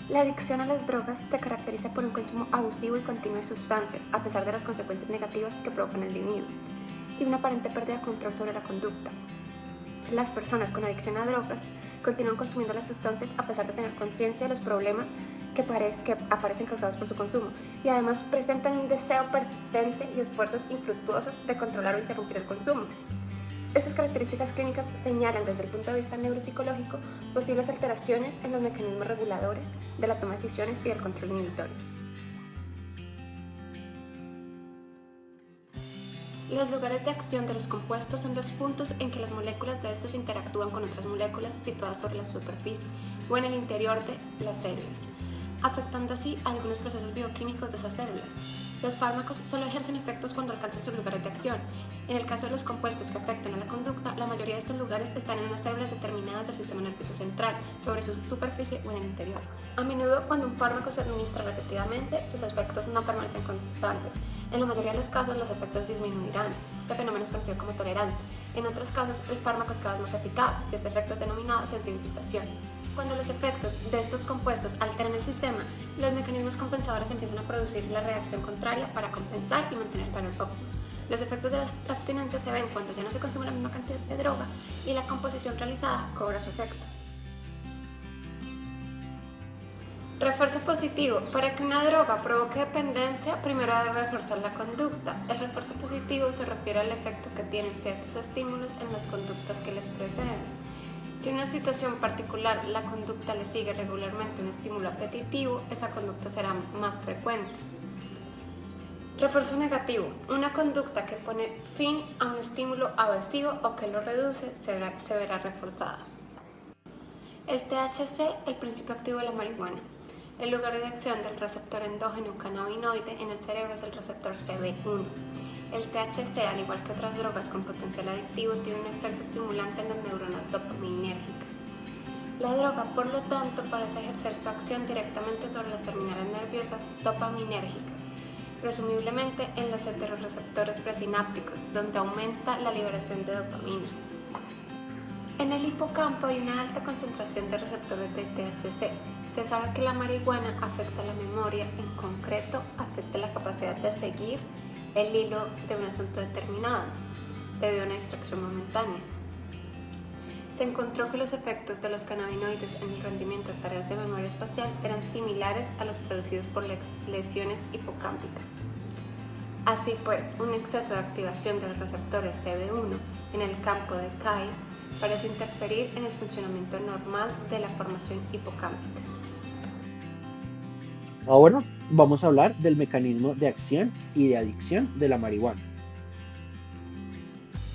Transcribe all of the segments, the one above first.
La adicción a las drogas se caracteriza por un consumo abusivo y continuo de sustancias, a pesar de las consecuencias negativas que provocan el individuo, y una aparente pérdida de control sobre la conducta. Las personas con adicción a drogas continúan consumiendo las sustancias a pesar de tener conciencia de los problemas que aparecen causados por su consumo, y además presentan un deseo persistente y esfuerzos infructuosos de controlar o interrumpir el consumo. Estas características clínicas señalan desde el punto de vista neuropsicológico posibles alteraciones en los mecanismos reguladores de la toma de decisiones y del control inhibitorio. Los lugares de acción de los compuestos son los puntos en que las moléculas de estos interactúan con otras moléculas situadas sobre la superficie o en el interior de las células, afectando así a algunos procesos bioquímicos de esas células. Los fármacos solo ejercen efectos cuando alcanzan sus lugares de acción. En el caso de los compuestos que afectan a la conducta, la mayoría de estos lugares están en unas células determinadas del sistema nervioso central, sobre su superficie o en el interior. A menudo, cuando un fármaco se administra repetidamente, sus efectos no permanecen constantes. En la mayoría de los casos, los efectos disminuirán. Este fenómeno es conocido como tolerancia. En otros casos, el fármaco es cada vez más eficaz. Este efecto es denominado sensibilización. Cuando los efectos de estos compuestos alteran el sistema, los mecanismos compensadores empiezan a producir la reacción contraria para compensar y mantener el óptimo. Los efectos de la abstinencia se ven cuando ya no se consume la misma cantidad de droga y la composición realizada cobra su efecto. Refuerzo positivo. Para que una droga provoque dependencia, primero debe reforzar la conducta. El refuerzo positivo se refiere al efecto que tienen ciertos estímulos en las conductas que les preceden. Si en una situación particular la conducta le sigue regularmente un estímulo apetitivo, esa conducta será más frecuente. Refuerzo negativo. Una conducta que pone fin a un estímulo aversivo o que lo reduce se verá reforzada. El THC, el principio activo de la marihuana. El lugar de acción del receptor endógeno cannabinoide en el cerebro es el receptor CB1. El THC, al igual que otras drogas con potencial adictivo, tiene un efecto estimulante en las neuronas dopaminérgicas. La droga, por lo tanto, parece ejercer su acción directamente sobre las terminales nerviosas dopaminérgicas, presumiblemente en los heterorreceptores presinápticos, donde aumenta la liberación de dopamina. En el hipocampo hay una alta concentración de receptores de THC. Se sabe que la marihuana afecta la memoria, en concreto afecta la capacidad de seguir el hilo de un asunto determinado, debido a una distracción momentánea. Se encontró que los efectos de los cannabinoides en el rendimiento de tareas de memoria espacial eran similares a los producidos por las lesiones hipocámpicas. Así pues, un exceso de activación de los receptores CB1 en el campo de CAI parece interferir en el funcionamiento normal de la formación hipocámpica. Ahora vamos a hablar del mecanismo de acción y de adicción de la marihuana.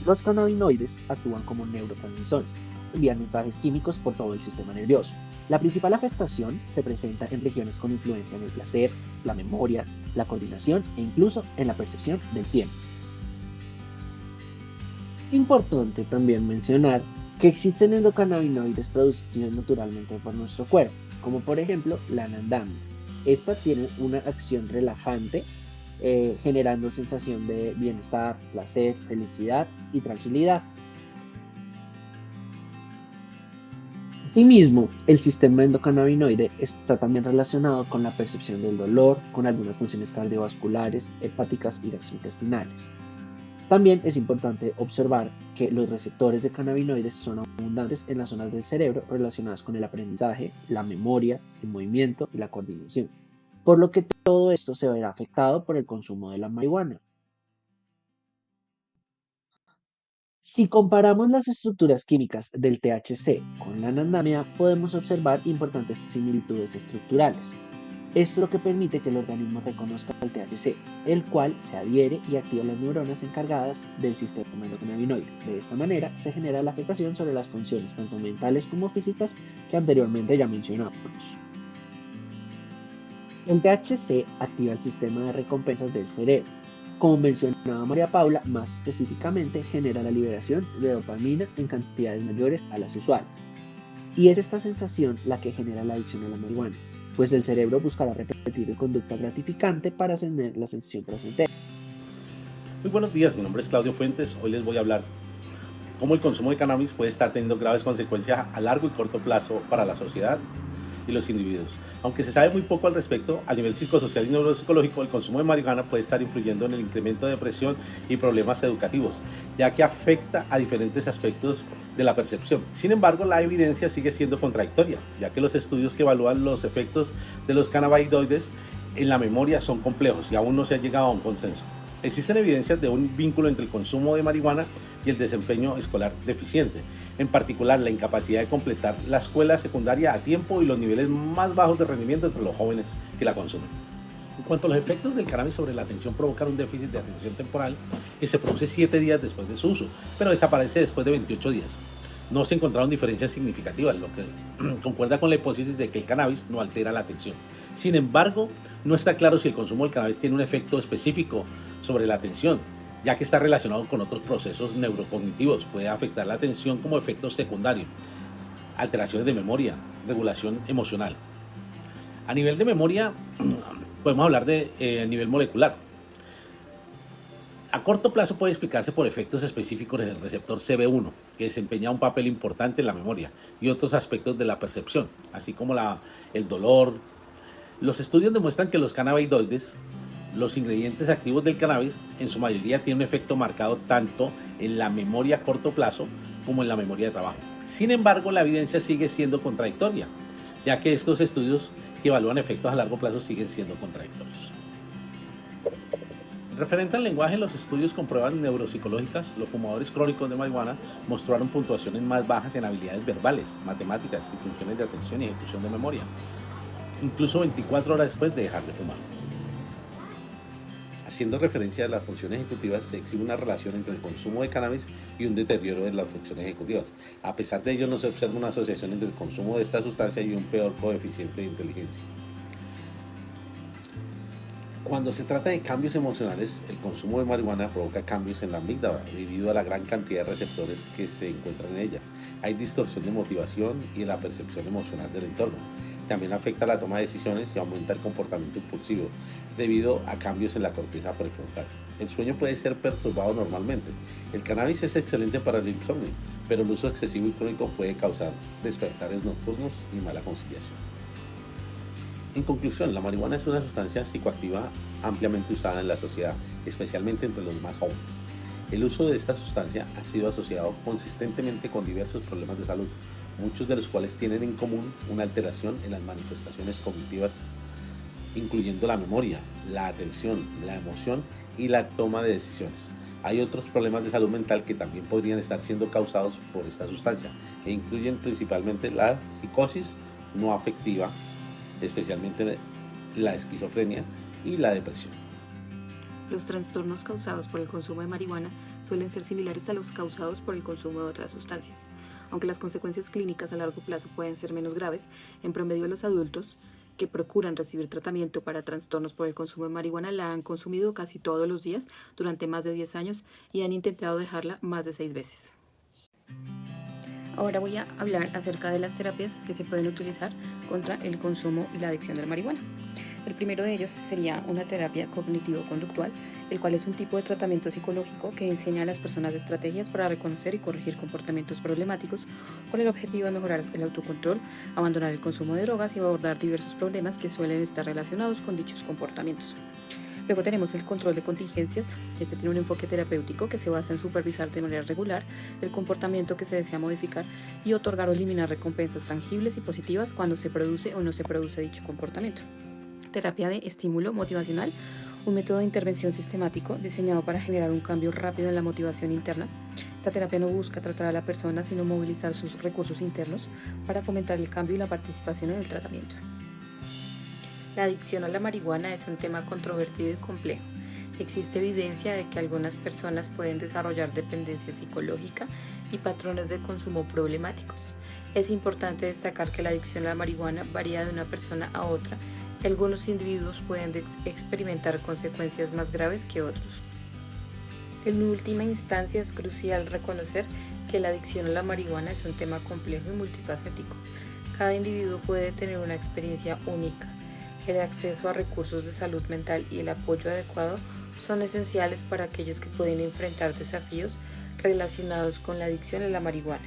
Los cannabinoides actúan como neurotransmisores, envían mensajes químicos por todo el sistema nervioso. La principal afectación se presenta en regiones con influencia en el placer, la memoria, la coordinación e incluso en la percepción del tiempo. Es importante también mencionar que existen endocannabinoides producidos naturalmente por nuestro cuerpo, como por ejemplo la anandamida. Esta tiene una acción relajante, generando sensación de bienestar, placer, felicidad y tranquilidad. Asimismo, el sistema endocannabinoide está también relacionado con la percepción del dolor, con algunas funciones cardiovasculares, hepáticas y gastrointestinales. También es importante observar que los receptores de cannabinoides son abundantes en las zonas del cerebro relacionadas con el aprendizaje, la memoria, el movimiento y la coordinación, por lo que todo esto se verá afectado por el consumo de la marihuana. Si comparamos las estructuras químicas del THC con la anandamida, podemos observar importantes similitudes estructurales. Esto es lo que permite que el organismo reconozca el THC, el cual se adhiere y activa las neuronas encargadas del sistema endocannabinoide. De esta manera se genera la afectación sobre las funciones tanto mentales como físicas que anteriormente ya mencionamos. El THC activa el sistema de recompensas del cerebro. Como mencionaba María Paula, más específicamente genera la liberación de dopamina en cantidades mayores a las usuales. Y es esta sensación la que genera la adicción a la marihuana, pues el cerebro buscará repetir la conducta gratificante para ascender la sensación placentera. Muy buenos días, mi nombre es Claudio Fuentes. Hoy les voy a hablar cómo el consumo de cannabis puede estar teniendo graves consecuencias a largo y corto plazo para la sociedad y los individuos. Aunque se sabe muy poco al respecto, a nivel psicosocial y neuropsicológico, el consumo de marihuana puede estar influyendo en el incremento de depresión y problemas educativos, ya que afecta a diferentes aspectos de la percepción. Sin embargo, la evidencia sigue siendo contradictoria, ya que los estudios que evalúan los efectos de los cannabinoides en la memoria son complejos y aún no se ha llegado a un consenso. Existen evidencias de un vínculo entre el consumo de marihuana y el desempeño escolar deficiente, en particular la incapacidad de completar la escuela secundaria a tiempo y los niveles más bajos de rendimiento entre los jóvenes que la consumen. En cuanto a los efectos del cannabis sobre la atención, provocan un déficit de atención temporal que se produce 7 días después de su uso, pero desaparece después de 28 días. No se encontraron diferencias significativas, lo que concuerda con la hipótesis de que el cannabis no altera la atención. Sin embargo, no está claro si el consumo del cannabis tiene un efecto específico sobre la atención, ya que está relacionado con otros procesos neurocognitivos. Puede afectar la atención como efecto secundario, alteraciones de memoria, regulación emocional. A nivel de memoria, podemos hablar de nivel molecular. A corto plazo puede explicarse por efectos específicos en el receptor CB1, que desempeña un papel importante en la memoria y otros aspectos de la percepción, así como el dolor. Los estudios demuestran que los cannabinoides, los ingredientes activos del cannabis, en su mayoría tienen un efecto marcado tanto en la memoria a corto plazo como en la memoria de trabajo. Sin embargo, la evidencia sigue siendo contradictoria, ya que estos estudios que evalúan efectos a largo plazo siguen siendo contradictorios. Referente al lenguaje, los estudios con pruebas neuropsicológicas, los fumadores crónicos de marihuana mostraron puntuaciones más bajas en habilidades verbales, matemáticas y funciones de atención y ejecución de memoria, incluso 24 horas después de dejar de fumar. Haciendo referencia a las funciones ejecutivas, se exhibe una relación entre el consumo de cannabis y un deterioro de las funciones ejecutivas. A pesar de ello, no se observa una asociación entre el consumo de esta sustancia y un peor coeficiente de inteligencia. Cuando se trata de cambios emocionales, el consumo de marihuana provoca cambios en la amígdala debido a la gran cantidad de receptores que se encuentran en ella. Hay distorsión de motivación y en la percepción emocional del entorno. También afecta la toma de decisiones y aumenta el comportamiento impulsivo debido a cambios en la corteza prefrontal. El sueño puede ser perturbado normalmente. El cannabis es excelente para el insomnio, pero el uso excesivo y crónico puede causar despertares nocturnos y mala conciliación. En conclusión, la marihuana es una sustancia psicoactiva ampliamente usada en la sociedad, especialmente entre los más jóvenes. El uso de esta sustancia ha sido asociado consistentemente con diversos problemas de salud, muchos de los cuales tienen en común una alteración en las manifestaciones cognitivas, incluyendo la memoria, la atención, la emoción y la toma de decisiones. Hay otros problemas de salud mental que también podrían estar siendo causados por esta sustancia e incluyen principalmente la psicosis no afectiva, especialmente la esquizofrenia y la depresión. Los trastornos causados por el consumo de marihuana suelen ser similares a los causados por el consumo de otras sustancias. Aunque las consecuencias clínicas a largo plazo pueden ser menos graves, en promedio los adultos que procuran recibir tratamiento para trastornos por el consumo de marihuana la han consumido casi todos los días durante más de 10 años y han intentado dejarla más de 6 veces. Ahora voy a hablar acerca de las terapias que se pueden utilizar contra el consumo y la adicción de la marihuana. El primero de ellos sería una terapia cognitivo-conductual, el cual es un tipo de tratamiento psicológico que enseña a las personas estrategias para reconocer y corregir comportamientos problemáticos con el objetivo de mejorar el autocontrol, abandonar el consumo de drogas y abordar diversos problemas que suelen estar relacionados con dichos comportamientos. Luego tenemos el control de contingencias. Este tiene un enfoque terapéutico que se basa en supervisar de manera regular el comportamiento que se desea modificar y otorgar o eliminar recompensas tangibles y positivas cuando se produce o no se produce dicho comportamiento. Terapia de estímulo motivacional, un método de intervención sistemático diseñado para generar un cambio rápido en la motivación interna. Esta terapia no busca tratar a la persona, sino movilizar sus recursos internos para fomentar el cambio y la participación en el tratamiento. La adicción a la marihuana es un tema controvertido y complejo. Existe evidencia de que algunas personas pueden desarrollar dependencia psicológica y patrones de consumo problemáticos. Es importante destacar que la adicción a la marihuana varía de una persona a otra y algunos individuos pueden experimentar consecuencias más graves que otros. En última instancia, es crucial reconocer que la adicción a la marihuana es un tema complejo y multifacético. Cada individuo puede tener una experiencia única. El acceso a recursos de salud mental y el apoyo adecuado son esenciales para aquellos que pueden enfrentar desafíos relacionados con la adicción a la marihuana.